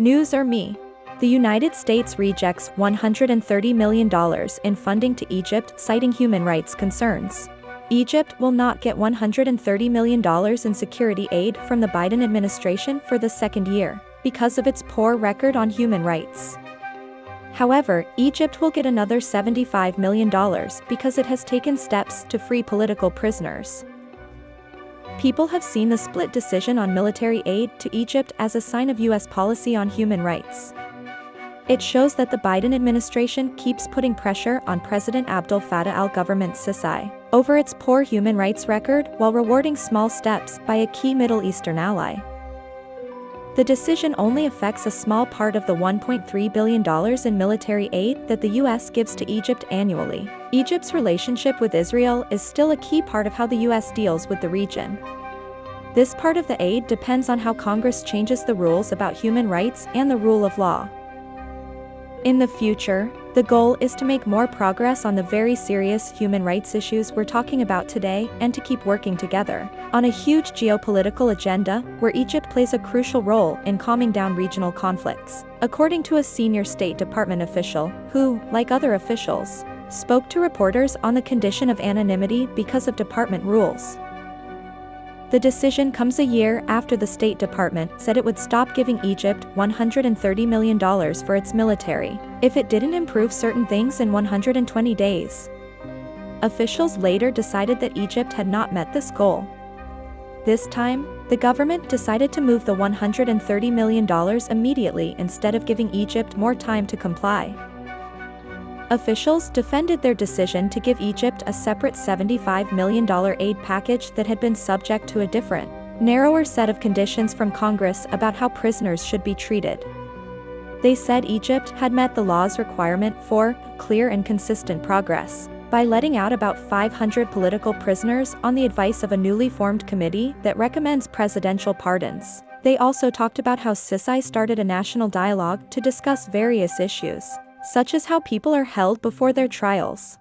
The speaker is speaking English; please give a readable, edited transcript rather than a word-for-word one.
NewsRme. The United States rejects $130 million in funding to Egypt, citing human rights concerns. Egypt will not get $130 million in security aid from the Biden administration for the second year, because of its poor record on human rights. However, Egypt will get another $75 million because it has taken steps to free political prisoners. People have seen the split decision on military aid to Egypt as a sign of U.S. policy on human rights. It shows that the Biden administration keeps putting pressure on President Abdel Fatah government Sissi over its poor human rights record while rewarding small steps by a key Middle Eastern ally. The decision only affects a small part of the $1.3 billion in military aid that the U.S. gives to Egypt annually. Egypt's relationship with Israel is still a key part of how the U.S. deals with the region. This part of the aid depends on how Congress changes the rules about human rights and the rule of law. In the future, the goal is to make more progress on the very serious human rights issues we're talking about today and to keep working together on a huge geopolitical agenda where Egypt plays a crucial role in calming down regional conflicts, according to a senior State Department official who, like other officials, spoke to reporters on the condition of anonymity because of department rules. The decision comes a year after the State Department said it would stop giving Egypt $130 million for its military if it didn't improve certain things in 120 days. Officials later decided that Egypt had not met this goal. This time, the government decided to move the $130 million immediately instead of giving Egypt more time to comply. Officials defended their decision to give Egypt a separate $75 million aid package that had been subject to a different, narrower set of conditions from Congress about how prisoners should be treated. They said Egypt had met the law's requirement for clear and consistent progress by letting out about 500 political prisoners on the advice of a newly formed committee that recommends presidential pardons. They also talked about how Sissi started a national dialogue to discuss various issues, such as how people are held before their trials.